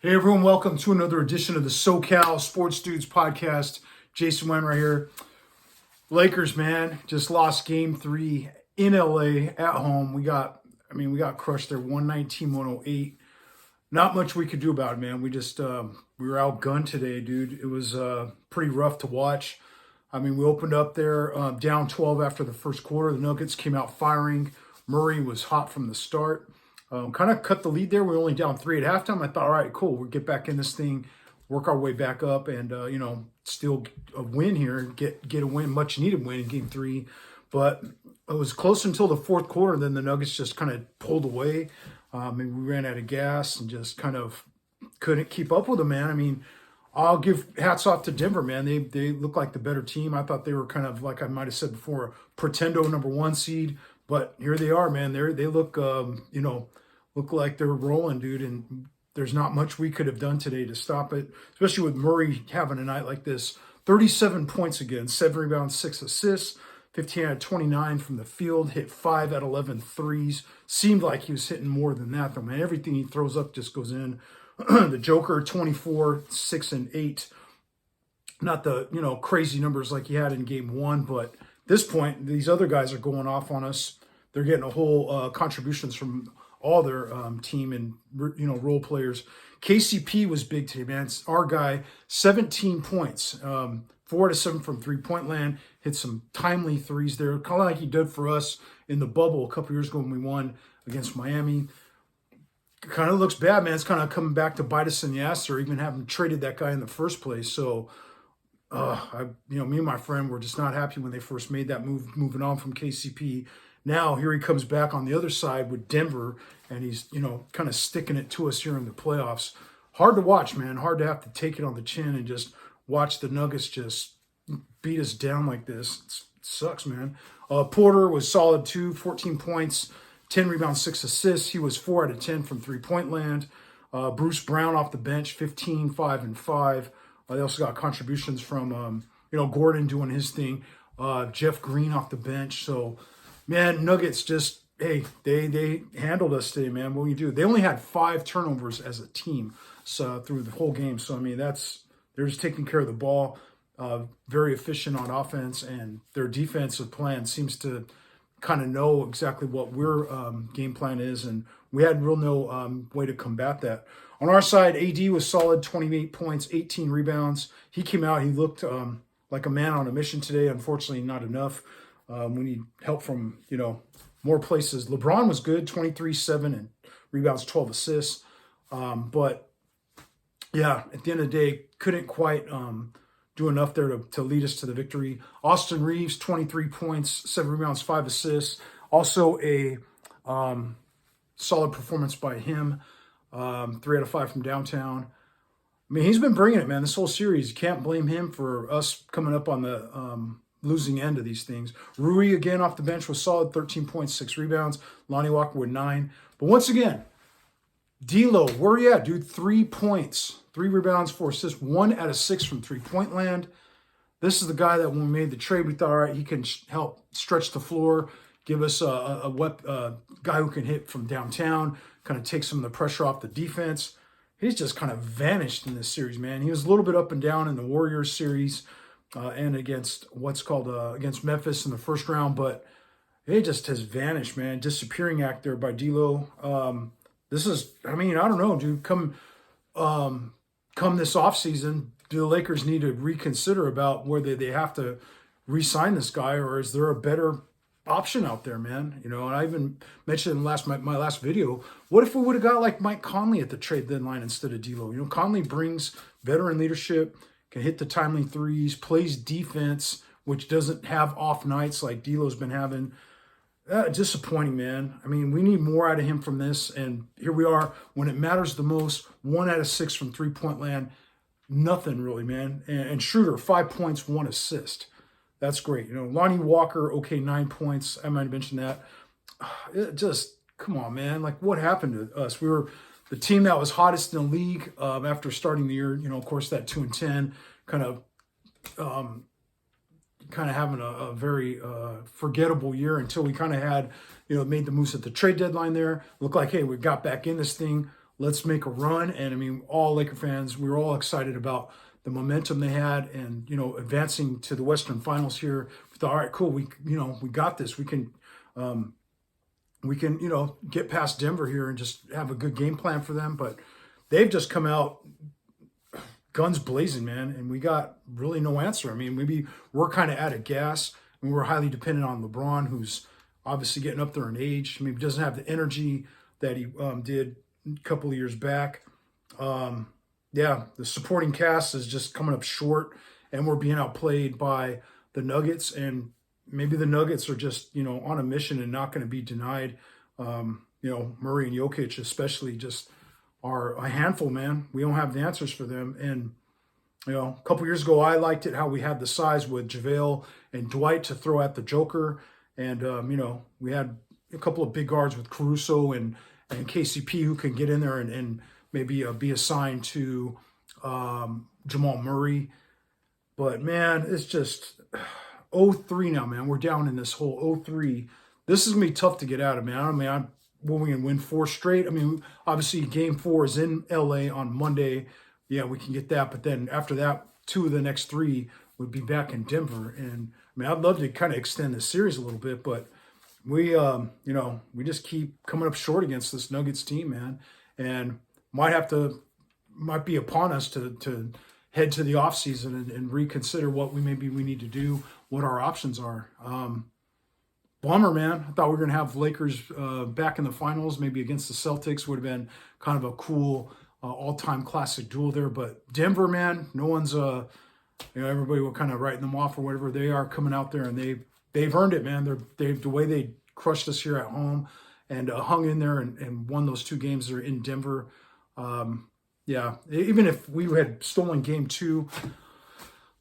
Hey everyone, welcome to another edition of the SoCal Sports Dudes podcast. Jason Wen right here. Lakers, man, just lost game 3 in LA at home. We got crushed there 119-108. Not much we could do about it, man. We were outgunned today, dude. It was pretty rough to watch. We opened up there down 12 after the first quarter. The Nuggets came out firing. Murray was hot from the start. Kind of cut the lead there. We were only down 3 at halftime. I thought, all right, cool. We'll get back in this thing, work our way back up, and still a win here, get a win, much needed win in game 3. But it was close until the fourth quarter. Then the Nuggets just kind of pulled away. We ran out of gas and just kind of couldn't keep up with them, man. I'll give hats off to Denver, man. They look like the better team. I thought they were kind of, like I might have said before, a pretendo #1 seed. But here they are, man. They look, look like they're rolling, dude. And there's not much we could have done today to stop it, especially with Murray having a night like this. 37 points again, 7 rebounds, 6 assists, 15 out of 29 from the field, hit 5 out of 11 threes. Seemed like he was hitting more than that, though, man. Everything he throws up just goes in. The Joker, 24, 6, and 8. Not the, crazy numbers like he had in game 1, but at this point, these other guys are going off on us. They're getting a whole contributions from all their team and, role players. KCP was big today, man. It's our guy, 17 points, 4 out of 7 from three-point land, hit some timely threes there, kind of like he did for us in the bubble a couple years ago when we won against Miami. Kind of looks bad, man. It's kind of coming back to bite us in the ass, or even having traded that guy in the first place. So, me and my friend were just not happy when they first made that move, moving on from KCP. Now, here he comes back on the other side with Denver, and he's, kind of sticking it to us here in the playoffs. Hard to watch, man. Hard to have to take it on the chin and just watch the Nuggets just beat us down like this. It sucks, man. Porter was solid too, 14 points, 10 rebounds, 6 assists. He was 4 out of 10 from three-point land. Bruce Brown off the bench, 15, 5, and 5. They also got contributions from, Gordon doing his thing. Jeff Green off the bench. So, man, Nuggets just, hey, they handled us today, man. What do you do? They only had 5 turnovers as a team through the whole game. So, they're just taking care of the ball, very efficient on offense, and their defensive plan seems to kind of know exactly what our game plan is, and we had no way to combat that. On our side, AD was solid, 28 points, 18 rebounds. He came out, he looked like a man on a mission today. Unfortunately, not enough. We need help from, more places. LeBron was good, 23, 7, and rebounds, 12 assists. But, yeah, at the end of the day, couldn't quite do enough there to lead us to the victory. Austin Reaves, 23 points, 7 rebounds, 5 assists. Also a solid performance by him. 3 out of 5 from downtown. He's been bringing it, man, this whole series. You can't blame him for us coming up on the losing end of these things. Rui, again, off the bench was solid, 13 points, 6 rebounds. Lonnie Walker with 9. But once again, D'Lo, where you at, dude? 3 points, 3 rebounds, 4 assists, 1 out of 6 from three-point land. This is the guy that when we made the trade, we thought, all right, he can help stretch the floor, give us a guy who can hit from downtown, kind of take some of the pressure off the defense. He's just kind of vanished in this series, man. He was a little bit up and down in the Warriors series and against against Memphis in the first round, but it just has vanished, man. Disappearing act there by D'Lo. This is, I don't know, dude. Come this offseason, do the Lakers need to reconsider about whether they have to re-sign this guy, or is there a better option out there, man? And I even mentioned in my last video, what if we would have got like Mike Conley at the trade deadline instead of D'Lo? Conley brings veteran leadership, can hit the timely threes, plays defense, which doesn't have off nights like D'Lo's been having. Disappointing, man. We need more out of him from this, and here we are when it matters the most. 1 out of 6 from three-point land. Nothing really, man. And Schroeder, 5 points, 1 assist. That's great. Lonnie Walker, okay, 9 points. I might have mentioned that. Come on, man. Like, what happened to us? We were the team that was hottest in the league after starting the year. Of course, that 2-10 kind of having a very forgettable year until we kind of had, made the moves at the trade deadline there. Looked like, hey, we got back in this thing. let's make a run. And I mean, all Laker fans, we were all excited about the momentum they had, and advancing to the Western Finals here. We thought, all right, cool, we got this. We can get past Denver here and just have a good game plan for them. But they've just come out guns blazing, man, and we got really no answer. I mean, maybe we're kind of out of gas, and we're highly dependent on LeBron, who's obviously getting up there in age. Maybe doesn't have the energy that he did a couple of years back. The supporting cast is just coming up short, and we're being outplayed by the Nuggets. And maybe the Nuggets are just, on a mission and not going to be denied. Murray and Jokic especially just are a handful, man. We don't have the answers for them. And, a couple years ago, I liked it how we had the size with JaVale and Dwight to throw at the Joker. And, we had a couple of big guards with Caruso and KCP who can get in there and maybe be assigned to Jamal Murray. But, man, it's just 0-3 now, man. We're down in this whole 0-3. This is going to be tough to get out of, man. We're going to win 4 straight. I mean, obviously, Game 4 is in LA on Monday. Yeah, we can get that. But then after that, 2 of the next 3 would be back in Denver. And, I mean, I'd love to kind of extend the series a little bit, but we just keep coming up short against this Nuggets team, man. And might be upon us to head to the offseason and reconsider what we need to do, what our options are. Bummer, man. I thought we were going to have Lakers back in the finals, maybe against the Celtics. Would have been kind of a cool all-time classic duel there. But Denver, man, no one's, everybody will kind of writing them off or whatever. They are coming out there, and they've earned it, man. They've the way they crushed us here at home and hung in there and won those 2 games that are in Denver. Even if we had stolen Game 2,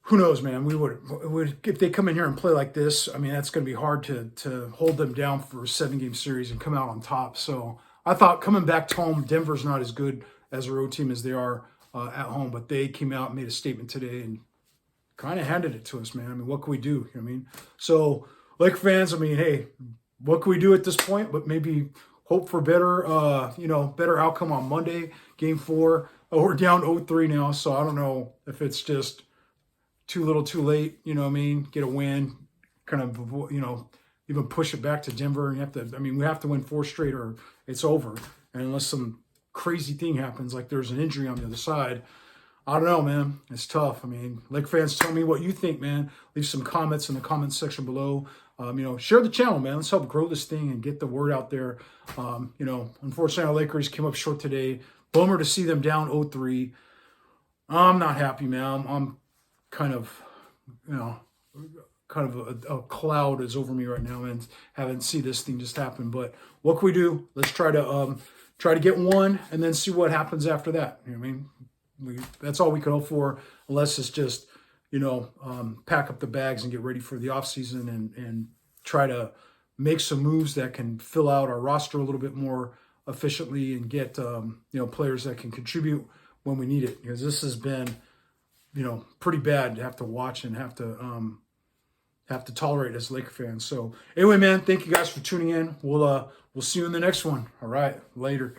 who knows, man? We would if they come in here and play like this. I mean, that's going to be hard to hold them down for a 7-game series and come out on top. So I thought coming back home, Denver's not as good as a road team as they are at home, but they came out and made a statement today and kind of handed it to us, man. I mean, what can we do? You know what I mean? So, Laker fans, I mean, hey, what can we do at this point? But maybe hope for better outcome on Monday, Game 4. Oh, we're down 0-3 now, so I don't know if it's just too little too late, you know what I mean? Get a win, kind of, even push it back to Denver. We have to win 4 straight or it's over. And unless some crazy thing happens, like there's an injury on the other side, I don't know, man. It's tough. I mean, Laker fans, tell me what you think, man. Leave some comments in the comments section below. Share the channel, man. Let's help grow this thing and get the word out there. Unfortunately, our Lakers came up short today. Bummer to see them down 0-3. I'm not happy, man. I'm kind of, a cloud is over me right now, and haven't seen this thing just happen. But what can we do? Let's try to get one and then see what happens after that. You know what I mean? That's all we can hope for, unless it's just, pack up the bags and get ready for the offseason and try to make some moves that can fill out our roster a little bit more efficiently and get, players that can contribute when we need it. Because this has been, pretty bad to have to watch and have to tolerate as Laker fans. So anyway, man, thank you guys for tuning in. We'll see you in the next one. All right, later.